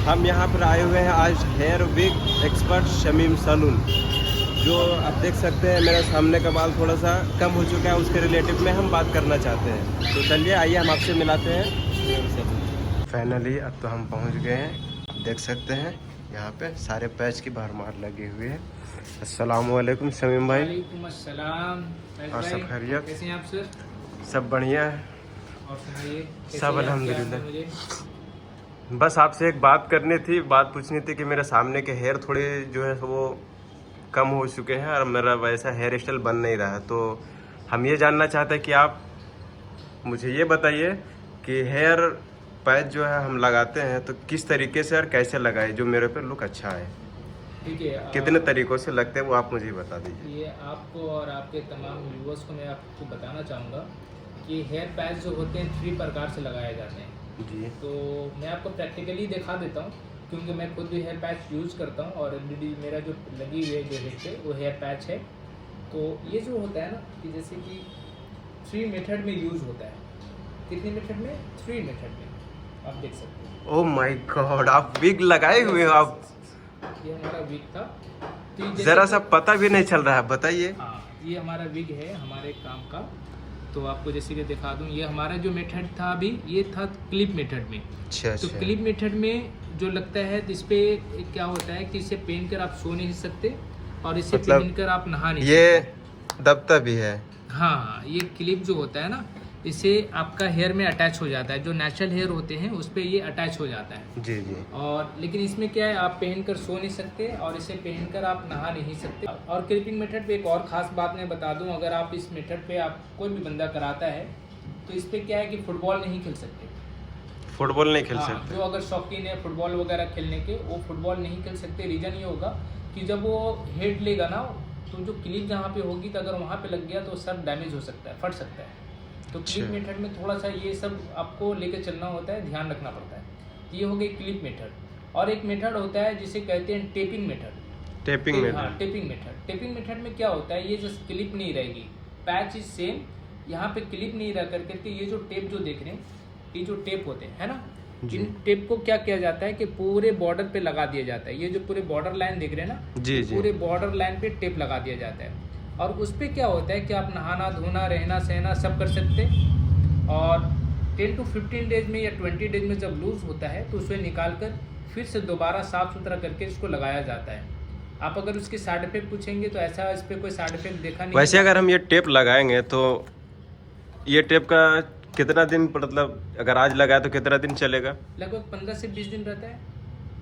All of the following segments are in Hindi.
हम यहाँ पर आए हुए हैं आज hair wig expert Shamim salon. जो आप देख सकते हैं मेरे सामने का बाल थोड़ा सा कम हो चुका है, उसके रिलेटिव में हम बात करना चाहते हैं। तो चलिए आइए हम आपसे मिलाते हैं। फाइनली अब तो हम पहुँच गए हैं। आप देख सकते हैं यहाँ पे सारे पैच की भरमार लगी हुई है। अस्सलाम वालेकुम शमीम भाई। वालेकुम अस्सलाम। और सब खैरियत? कैसे हैं आप सर? सब बढ़िया है, और सुनाइए। सब अल्हम्दुलिल्लाह। बस आपसे एक बात करनी थी, बात पूछनी थी कि मेरे सामने के हेयर थोड़े जो है वो कम हो चुके हैं और मेरा वैसा हेयर स्टाइल बन नहीं रहा है। तो हम ये जानना चाहते हैं कि आप मुझे ये बताइए कि हेयर पैच जो है हम लगाते हैं तो किस तरीके से और कैसे लगाए जो मेरे पे लुक अच्छा है। ठीक है, कितने तरीक़ों से लगते हैं वो आप मुझे बता दीजिए। ये आपको और आपके तमाम व्यूअर्स को मैं आपको बताना चाहूँगा कि हेयर पैच जो होते हैं 3 प्रकार से लगाए जाते हैं जी। तो मैं आपको प्रैक्टिकली दिखा देता हूँ क्योंकि मैं खुद भी हेयर पैच यूज़ करता हूँ और ऑलरेडी मेरा जो लगी हुई है जो हेड पे वो हेयर पैच है। तो ये जो होता है ना कि जैसे कि 3 मेथड में यूज़ होता है। कितने मेथड में? 3 मेथड में आप देख सकते हैं। ओह माय गॉड, आप विग लगाए हुए हो आप? ये हमारा विग था। जरा सा पता भी नहीं चल रहा है, बताइए। हाँ, ये हमारा विग है हमारे काम का। तो आपको जैसे कि दिखा दूं, ये हमारा जो मेथड था अभी ये था क्लिप मेथड में। अच्छा। तो क्लिप मेथड में जो लगता है तो इस पे क्या होता है कि इसे पहन कर आप सो नहीं सकते और इसे मतलब पहन कर आप नहा नहीं ये सकते। दबता भी है? हाँ, ये क्लिप जो होता है ना इसे आपका हेयर में अटैच हो जाता है। जो नेचुरल हेयर होते हैं उस पे ये अटैच हो जाता है। जी जी। और लेकिन इसमें क्या है, आप पहनकर सो नहीं सकते और इसे पहनकर आप नहा नहीं सकते। और क्लिपिंग मेथड पे एक और ख़ास बात मैं बता दूं, अगर आप इस मेथड पे आप कोई भी बंदा कराता है तो इस पे क्या है कि फुटबॉल नहीं खेल सकते। फुटबॉल नहीं खेल हाँ, सकते? जो अगर शौकीन है फुटबॉल वगैरह खेलने के वो फुटबॉल नहीं खेल सकते। रीज़न ये होगा कि जब वो हेड लेगा ना तो जो क्लिप जहाँ पे होगी तो अगर वहाँ पे लग गया तो सर डैमेज हो सकता है, फट सकता है। तो क्लिप मेथड में थोड़ा सा ये सब आपको लेके चलना होता है, ध्यान रखना पड़ता है। ये हो गई क्लिप मेथड। और एक मेथड होता है जिसे कहते हैं टेपिंग मेथड। Taping method? हाँ, टेपिंग मेथड। टेपिंग मेथड में क्या होता है, ये जो क्लिप नहीं रहेगी, पैच इज सेम, यहाँ पे क्लिप नहीं रह करके ये जो टेप जो देख रहे हैं, ये जो टेप होते हैं है ना, इन टेप को क्या किया जाता है कि पूरे बॉर्डर पे लगा दिया जाता है। ये जो पूरे बॉर्डर लाइन देख रहे हैं ना, जी जी। पूरे बॉर्डर लाइन पे टेप लगा दिया जाता है। और उस पर क्या होता है कि आप नहाना धोना रहना सहना सब कर सकते हैं। और 10 to 15 डेज में या 20 डेज में जब लूज होता है तो उसे निकाल कर फिर से दोबारा साफ़ सुथरा करके इसको लगाया जाता है। आप अगर उसके साइड इफेक्ट पूछेंगे तो ऐसा इस पर कोई साइड इफेक्ट देखा नहीं। वैसे अगर हम ये टेप लगाएंगे तो ये टेप का कितना दिन, मतलब अगर आज लगाए तो कितना दिन चलेगा? लगभग 15 से 20 दिन रहता है।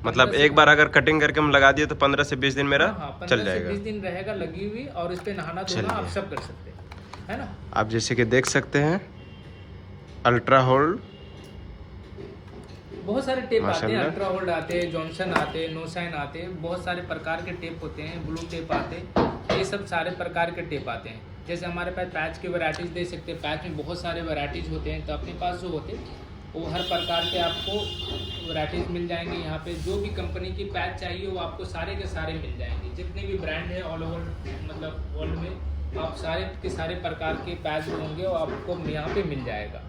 मतलब एक बार अगर कटिंग करके हम लगा दिए तो 15 से 20 दिन मेरा चल 15 जाएगा? से 20 दिन रहेगा लगी हुई और इस पे नहाना धोना आप सब कर सकते हैं, है ना। आप जैसे कि देख सकते हैं अल्ट्रा होल्ड, बहुत सारे टेप आते हैं, माशाल्लाह। अल्ट्रा होल्ड आते हैं, जॉनसन आते हैं, नोसाइन आते हैं, बहुत सारे प्रकार के टेप होते हैं, ब्लू टेप आते हैं, ये सब सारे प्रकार के टेप आते हैं। जैसे हमारे पास पैच की वैराइटीज़ दे सकते हैं, पैच में बहुत सारे वैराइटीज़ होते हैं। तो अपने पास जो होते हैं वो हर प्रकार के आपको वैराइटीज़ मिल जाएंगे। यहाँ पे जो भी कंपनी की पैच चाहिए वो आपको सारे के सारे मिल जाएंगे। जितने भी ब्रांड है ऑल ओवर मतलब वर्ल्ड में आप सारे के सारे प्रकार के पैच होंगे और आपको यहाँ पे मिल जाएगा।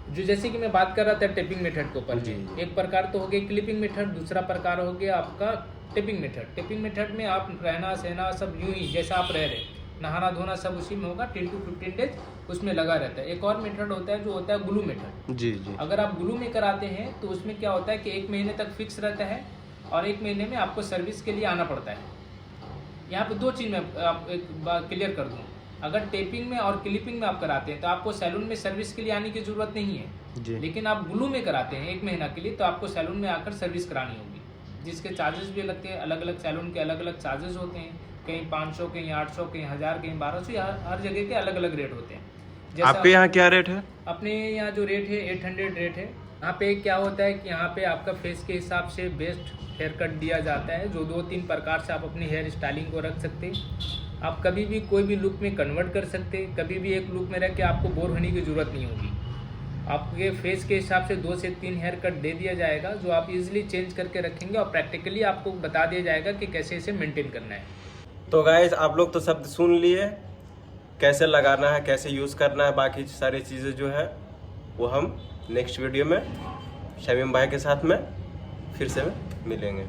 जो जैसे कि मैं बात कर रहा था टेपिंग मेथड के ऊपर, एक प्रकार तो हो गया क्लिपिंग मेथड, दूसरा प्रकार हो गया आपका टेपिंग मेथड। टेपिंग मेथड में आप रहना सहना सब यूं ही जैसा आप रह रहे, नहाना धोना सब उसी में होगा। 10 to 15 डेज उसमें लगा रहता है। एक और मेथड होता है जो होता है ग्लू मेथड। जी जी। अगर आप ग्लू में कराते हैं तो उसमें क्या होता है कि 1 महीने तक फिक्स रहता है और 1 महीने में आपको सर्विस के लिए आना पड़ता है। यहाँ पे 2 चीज़ मैं आप एक बार क्लियर कर दूँ, अगर टेपिंग में और क्लिपिंग में आप कराते हैं तो आपको सैलून में सर्विस के लिए आने की ज़रूरत नहीं है जी। लेकिन आप ग्लू में कराते हैं 1 महीना के लिए तो आपको सैलून में आकर सर्विस करानी होगी, जिसके चार्जेस भी लगते हैं। अलग अलग सैलून के अलग अलग चार्जेस होते हैं, कहीं 500, कहीं 800, कहीं 1000, कहीं 1200, हर जगह के अलग अलग रेट होते हैं। आपके यहाँ क्या रेट है? अपने यहाँ जो रेट है 800 रेट है। यहाँ पे क्या होता है कि यहाँ पे आपका फेस के हिसाब से बेस्ट हेयर कट दिया जाता है, जो 2-3 प्रकार से आप अपनी हेयर स्टाइलिंग को रख सकते हैं। आप कभी भी कोई भी लुक में कन्वर्ट कर सकते हैं, कभी भी एक लुक में रह के आपको बोर होने की ज़रूरत नहीं होगी। आपके फेस के हिसाब से 2 से 3 हेयर कट दे दिया जाएगा जो आप इजीली चेंज करके रखेंगे और प्रैक्टिकली आपको बता दिया जाएगा कि कैसे इसे मेंटेन करना है। तो गाइस आप लोग तो शब्द सुन लिए, कैसे लगाना है, कैसे यूज़ करना है, बाकी सारी चीज़ें जो है वो हम नेक्स्ट वीडियो में शमीम भाई के साथ में फिर से मिलेंगे।